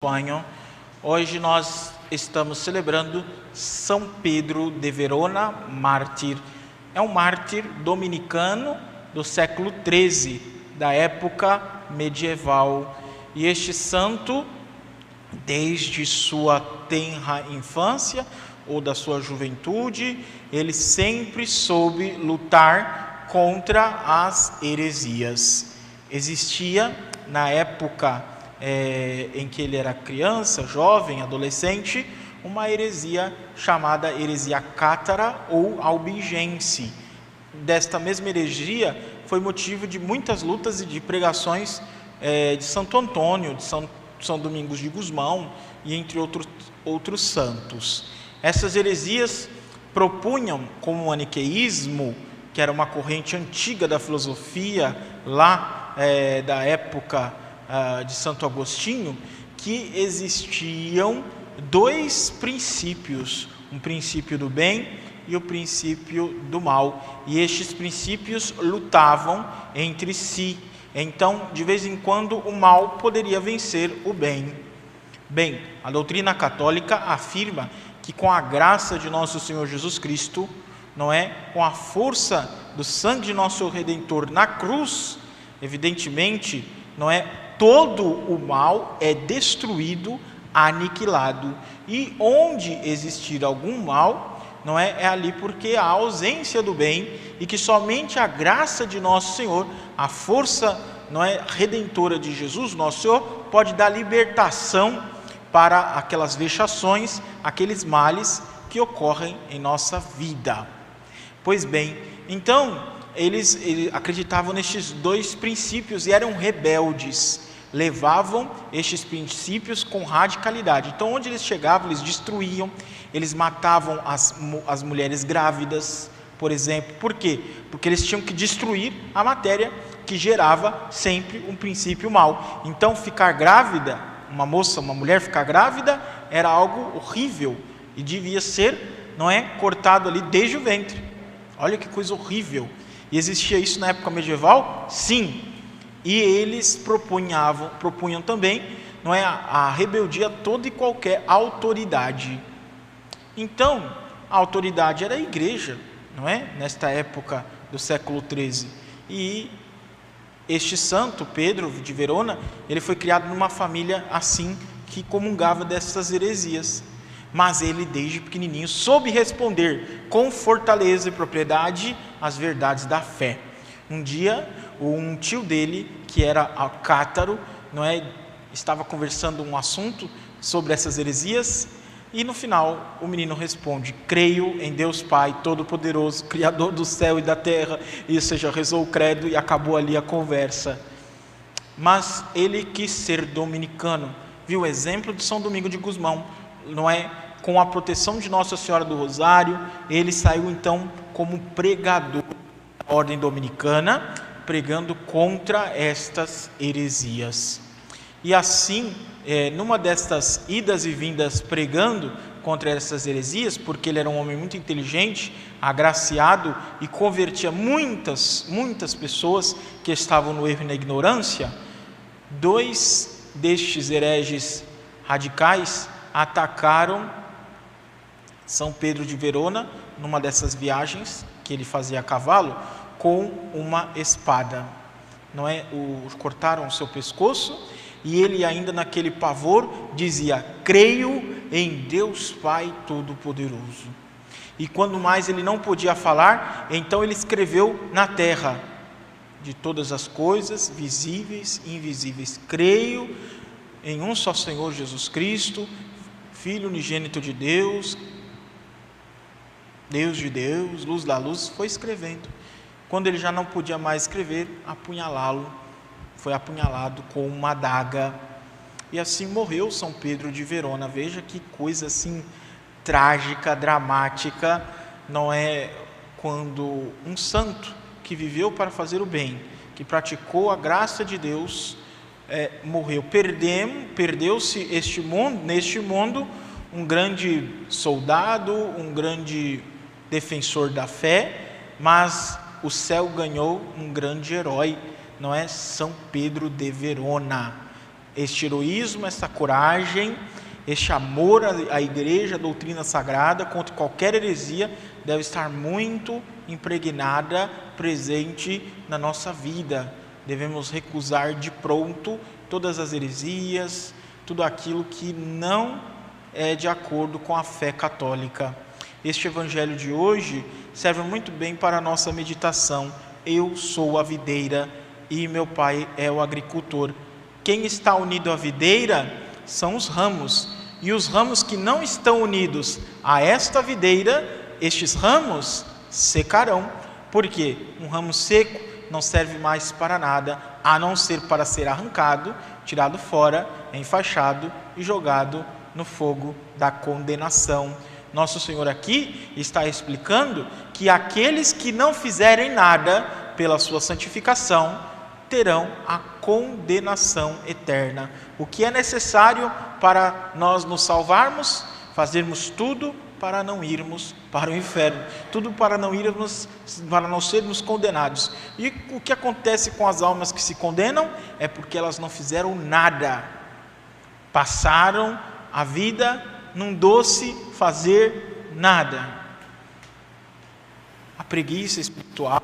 acompanham. Hoje nós estamos celebrando São Pedro de Verona, mártir. É um mártir dominicano do século XIII, da época medieval. E este santo, desde sua tenra infância ou da sua juventude, ele sempre soube lutar contra as heresias. Existia, na época em que ele era criança, jovem, adolescente, uma heresia chamada heresia cátara ou albigense. Desta mesma heresia foi motivo de muitas lutas e de pregações de Santo Antônio, de São Domingos de Gusmão e entre outros santos. Essas heresias propunham, como o maniqueísmo, que era uma corrente antiga da filosofia lá da época de Santo Agostinho, que existiam dois princípios, um princípio do bem e o princípio do mal, e estes princípios lutavam entre si. Então, de vez em quando, o mal poderia vencer o bem. Bem, a doutrina católica afirma que com a graça de nosso Senhor Jesus Cristo, com a força do sangue de nosso Redentor na cruz, evidentemente, todo o mal é destruído, aniquilado. E onde existir algum mal, é ali porque há ausência do bem, e que somente a graça de nosso Senhor, a força redentora de Jesus, nosso Senhor, pode dar libertação para aquelas vexações, aqueles males que ocorrem em nossa vida. Pois bem, então, eles acreditavam nestes dois princípios e eram rebeldes, levavam estes princípios com radicalidade. Então, onde eles chegavam, eles destruíam, eles matavam as mulheres grávidas, por exemplo. Por quê? Porque eles tinham que destruir a matéria que gerava sempre um princípio mau. Então, ficar grávida, uma mulher ficar grávida, era algo horrível e devia ser, cortado ali desde o ventre. Olha que coisa horrível. E existia isso na época medieval? Sim. E eles propunham também, a rebeldia a toda e qualquer autoridade. Então, a autoridade era a igreja, nesta época do século XIII. E este santo, Pedro de Verona, ele foi criado numa família assim, que comungava dessas heresias. Mas ele, desde pequenininho, soube responder com fortaleza e propriedade às verdades da fé. Um dia, um tio dele, que era cátaro, estava conversando um assunto sobre essas heresias, e no final o menino responde: creio em Deus Pai Todo-Poderoso, Criador do céu e da terra, e seja, rezou o credo e acabou ali a conversa. Mas ele quis ser dominicano, viu o exemplo de São Domingo de Gusmão, com a proteção de Nossa Senhora do Rosário, ele saiu então como pregador da ordem dominicana, pregando contra estas heresias. E assim, numa destas idas e vindas pregando contra essas heresias, porque ele era um homem muito inteligente, agraciado, e convertia muitas pessoas que estavam no erro e na ignorância, dois destes hereges radicais atacaram São Pedro de Verona, numa dessas viagens que ele fazia a cavalo, com uma espada. Cortaram o seu pescoço, e ele ainda naquele pavor dizia: creio em Deus Pai Todo-Poderoso. E quando mais ele não podia falar, então ele escreveu na terra: de todas as coisas, visíveis e invisíveis, creio em um só Senhor Jesus Cristo, Filho unigênito de Deus, Deus de Deus, luz da luz. Foi escrevendo. Quando ele já não podia mais escrever, foi apunhalado com uma adaga. E assim morreu São Pedro de Verona. Veja que coisa assim trágica, dramática, quando um santo que viveu para fazer o bem, que praticou a graça de Deus, morreu. Perdeu-se neste mundo um grande soldado, um grande defensor da fé, mas o céu ganhou um grande herói, São Pedro de Verona. este heroísmo, essa coragem, este amor à igreja, à doutrina sagrada, contra qualquer heresia, deve estar muito impregnada, presente na nossa vida. Devemos recusar de pronto todas as heresias, tudo aquilo que não é de acordo com a fé católica. Este evangelho de hoje serve muito bem para a nossa meditação. Eu sou a videira e meu pai é o agricultor. Quem está unido à videira são os ramos, e os ramos que não estão unidos a esta videira, estes ramos secarão. Porque um ramo seco não serve mais para nada, a não ser para ser arrancado, tirado fora, enfaixado e jogado no fogo da condenação. Nosso Senhor aqui está explicando que aqueles que não fizerem nada pela sua santificação terão a condenação eterna. O que é necessário para nós nos salvarmos? Fazermos tudo para não irmos para o inferno, tudo para não sermos condenados. E o que acontece com as almas que se condenam? É porque elas não fizeram nada, passaram a vida num doce fazer nada. A preguiça espiritual,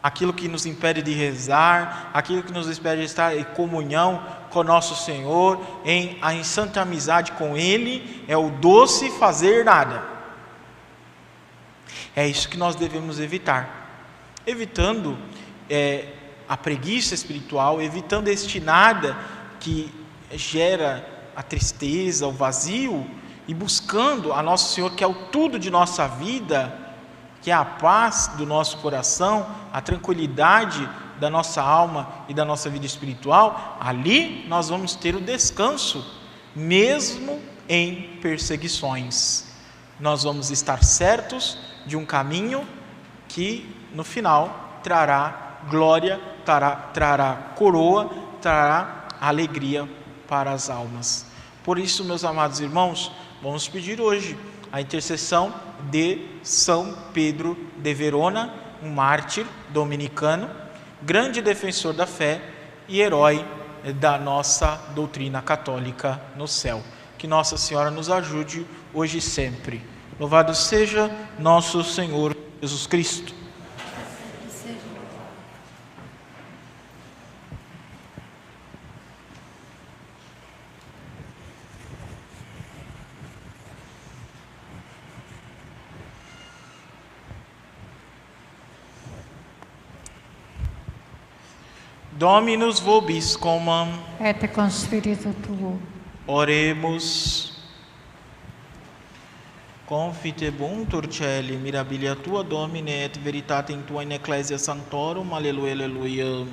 aquilo que nos impede de rezar, aquilo que nos impede de estar em comunhão com nosso Senhor, em santa amizade com Ele, é o doce fazer nada. É isso que nós devemos evitar. Evitando a preguiça espiritual, evitando este nada que gera a tristeza, o vazio, e buscando a nosso Senhor, que é o tudo de nossa vida, que é a paz do nosso coração, a tranquilidade da nossa alma e da nossa vida espiritual. Ali nós vamos ter o descanso, mesmo em perseguições. Nós vamos estar certos de um caminho que no final trará glória, trará coroa, trará alegria para as almas. Por isso, meus amados irmãos, vamos pedir hoje a intercessão de São Pedro de Verona, um mártir dominicano, grande defensor da fé e herói da nossa doutrina católica no céu. Que Nossa Senhora nos ajude hoje e sempre. Louvado seja nosso Senhor Jesus Cristo. Dominus vobiscum, et con spiritu tuo. Oremos. Confitebuntur celi mirabilia tua Domine et veritatem tua in ecclesia sanctorum. Alleluia, alleluia.